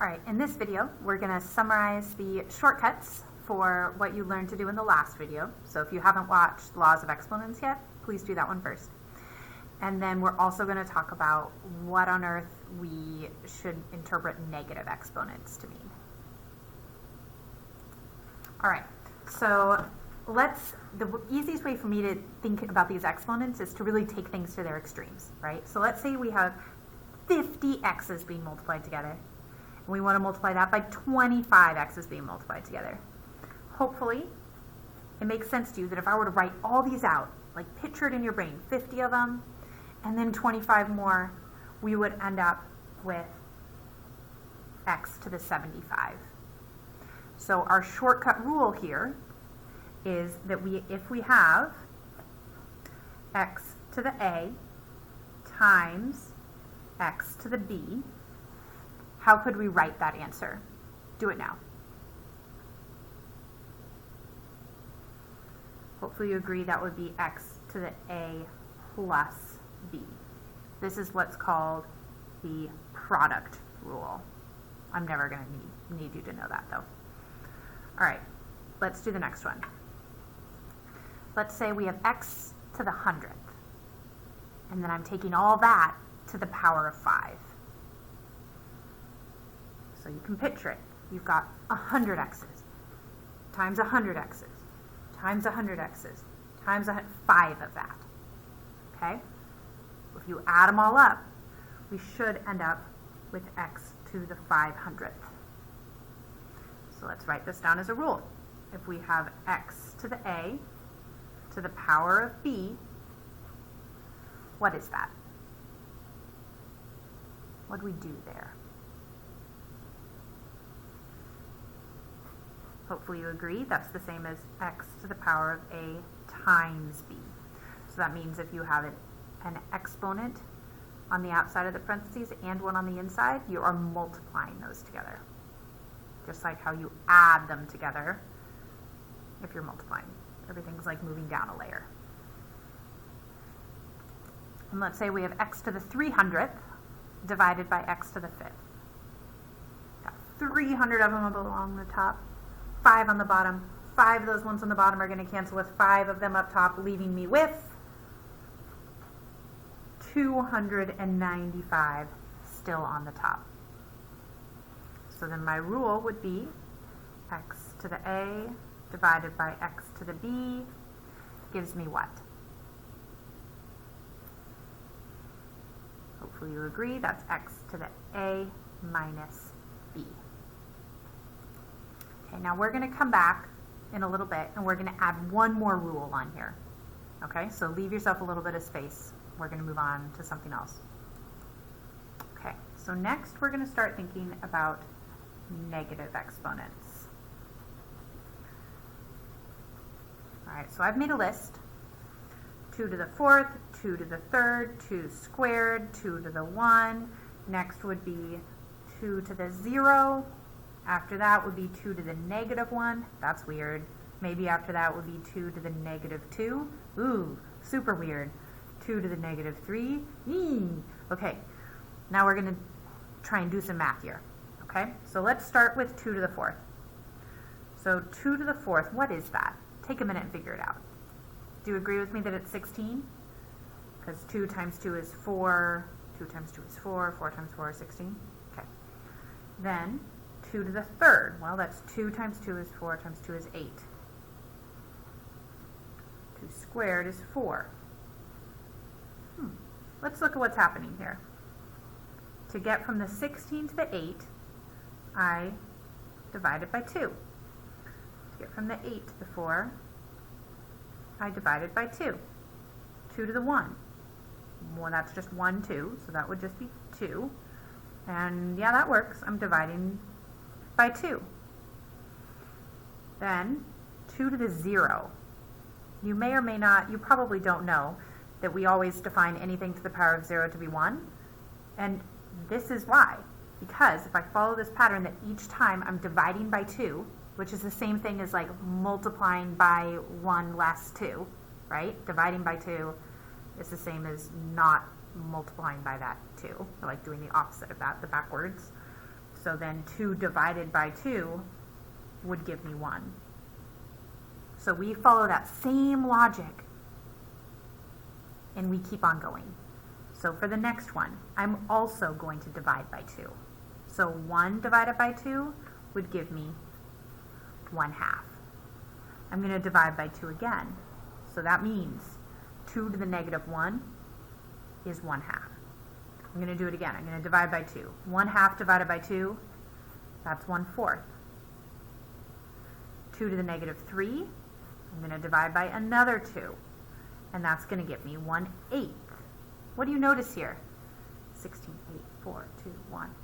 All right, in this video, we're going to summarize the shortcuts for what you learned to do in the last video. So if you haven't watched Laws of Exponents yet, please do that one first. And then we're also going to talk about what on earth we should interpret negative exponents to mean. All right, so the easiest way for me to think about these exponents is to really take things to their extremes, right? So let's say we have 50 x's being multiplied together, and we want to multiply that by 25 x's being multiplied together. Hopefully, it makes sense to you that if I were to write all these out, like picture it in your brain, 50 of them, and then 25 more, we would end up with x to the 75. So our shortcut rule here is that if we have x to the a times x to the b, how could we write that answer? Do it now. Hopefully you agree that would be x to the a plus b. This is what's called the product rule. I'm never going to need you to know that though. All right, let's do the next one. Let's say we have x to the 100th, and then I'm taking all that to the power of 5. So you can picture it. You've got 100 x's times 100 x's times 100 x's times 5 of that. Okay? If you add them all up, we should end up with x to the 500th. So let's write this down as a rule. If we have x to the a to the power of b, what is that? What do we do there? Hopefully you agree that's the same as x to the power of a times b. So that means if you have an exponent on the outside of the parentheses and one on the inside, you are multiplying those together. Just like how you add them together if you're multiplying. Everything's like moving down a layer. And let's say we have x to the 300th divided by x to the 5th. Got 300 of them along the top, 5 on the bottom. 5 of those ones on the bottom are going to cancel with 5 of them up top, leaving me with 295 still on the top. So then my rule would be x to the a divided by x to the b gives me what? Hopefully you agree that's x to the a minus b. Okay, now we're going to come back in a little bit and we're going to add one more rule on here. Okay, so leave yourself a little bit of space. We're going to move on to something else. Okay, so next we're going to start thinking about negative exponents. Alright, so I've made a list. 2 to the 4th, 2 to the 3rd, 2 squared, 2 to the 1. Next would be 2 to the 0. After that would be 2 to the negative 1. That's weird. Maybe after that would be 2 to the negative 2. Ooh, super weird. 2 to the negative 3. Okay, now we're going to try and do some math here. Okay, so let's start with 2 to the 4th. So 2 to the 4th, what is that? Take a minute and figure it out. Do you agree with me that it's 16? Because 2 times 2 is 4, 2 times 2 is 4, 4 times 4 is 16. Okay. Then 2 to the 3rd, well that's 2 times 2 is 4 times 2 is 8. 2 squared is 4. Let's look at what's happening here. To get from the 16 to the 8, I divided by 2. To get from the 8 to the 4, I divided by 2. 2 to the 1. Well, that's just 1, 2, so that would just be 2. And yeah, that works. I'm dividing by 2. Then 2 to the 0. You may or may not, you probably don't know that we always define anything to the power of 0 to be 1. And this is why. Because if I follow this pattern that each time I'm dividing by 2, which is the same thing as like multiplying by 1 less 2, right? Dividing by 2 is the same as not multiplying by that 2, or like doing the opposite of that, the backwards. So then 2 divided by 2 would give me 1. So we follow that same logic and we keep on going. So for the next one, I'm also going to divide by 2. So 1 divided by 2 would give me 1/2. I'm going to divide by 2 again. So that means 2 to the negative 1 is 1/2. I'm going to do it again. I'm going to divide by 2. 1/2 divided by 2, that's 1/4. 2 to the negative 3, I'm going to divide by another 2. And that's going to give me 1/8. What do you notice here? 16, 8, 4, 2, 1,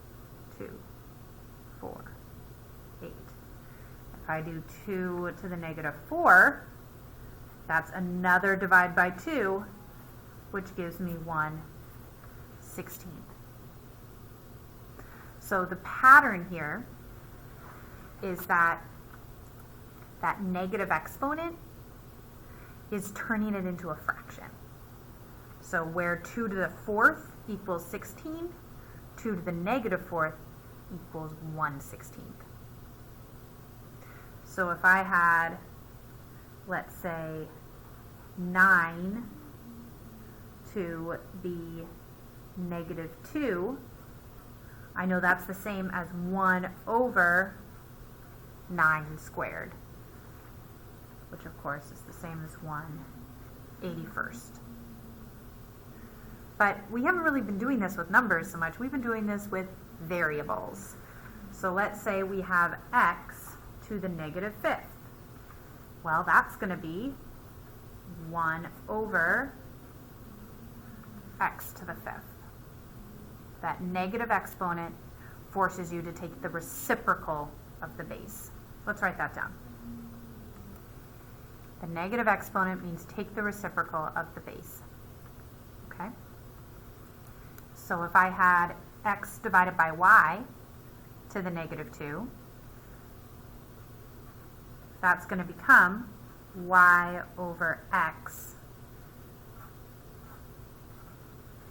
2, 4, 8. If I do 2 to the negative 4, that's another divide by 2, which gives me 1/16. So the pattern here is that negative exponent is turning it into a fraction. So where 2 to the 4th equals 16, 2 to the negative 4th equals 1/16. So if I had, let's say, 9 to the negative 2, I know that's the same as 1 over 9 squared, which of course is the same as 1/81st. But we haven't really been doing this with numbers so much. We've been doing this with variables. So let's say we have x to the negative 5th. Well, that's going to be 1 over x to the 5th. That negative exponent forces you to take the reciprocal of the base. Let's write that down. The negative exponent means take the reciprocal of the base. Okay? So if I had x divided by y to the negative 2, that's going to become y over x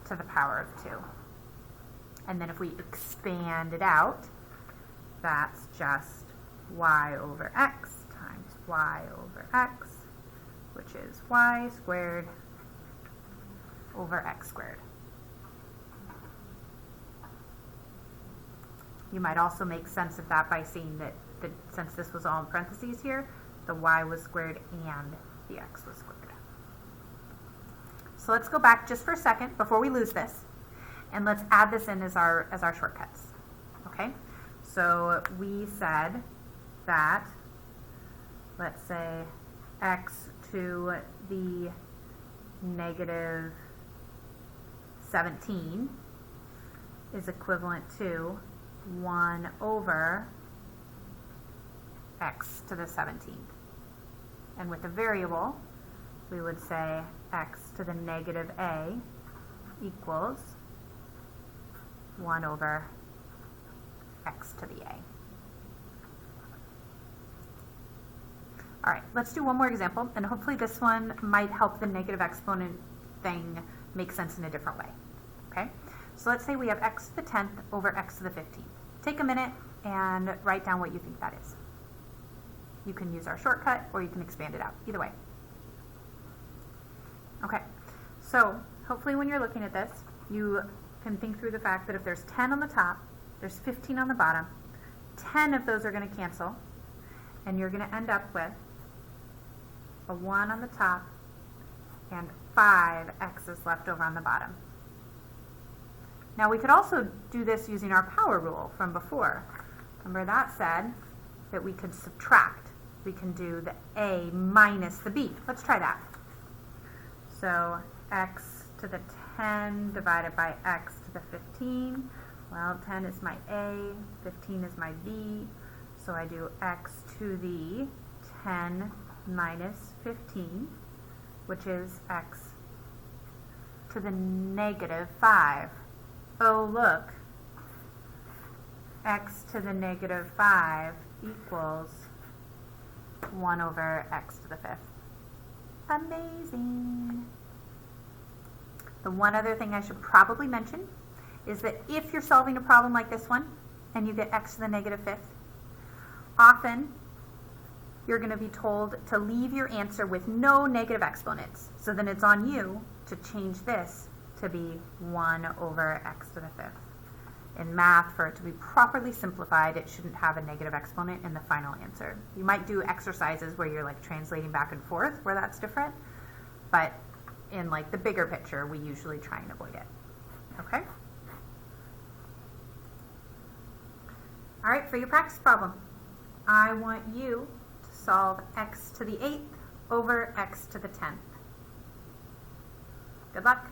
to the power of 2. And then if we expand it out, that's just y over x times y over x, which is y squared over x squared. You might also make sense of that by seeing that since this was all in parentheses here, the y was squared and the x was squared. So let's go back just for a second before we lose this, and let's add this in as our shortcuts. Okay? So we said that, let's say, x to the negative 17 is equivalent to 1 over x to the 17th. And with a variable, we would say x to the negative a equals 1 over x to the a. All right, let's do one more example, and hopefully this one might help the negative exponent thing make sense in a different way. Okay, so let's say we have x to the 10th over x to the 15th. Take a minute and write down what you think that is. You can use our shortcut or you can expand it out, either way. Okay, so hopefully when you're looking at this, you can think through the fact that if there's 10 on the top, there's 15 on the bottom, 10 of those are going to cancel, and you're going to end up with a 1 on the top and 5 x's left over on the bottom. Now we could also do this using our power rule from before. Remember that said that we could subtract. We can do the a minus the b. Let's try that. So x to the 10 divided by x to the 15. Well, 10 is my a, 15 is my b. So I do x to the 10 minus 15, which is x to the negative 5. Oh, look, x to the negative 5 equals 1 over x to the 5th. Amazing. The one other thing I should probably mention is that if you're solving a problem like this one, and you get x to the negative fifth. Often, you're going to be told to leave your answer with no negative exponents. So then it's on you to change this to be 1 over x to the fifth. In math, for it to be properly simplified, it shouldn't have a negative exponent in the final answer. You might do exercises where you're like translating back and forth where that's different, but in like the bigger picture, we usually try and avoid it. Okay? All right, for your practice problem, I want you to solve x to the 8th over x to the 10th. Good luck.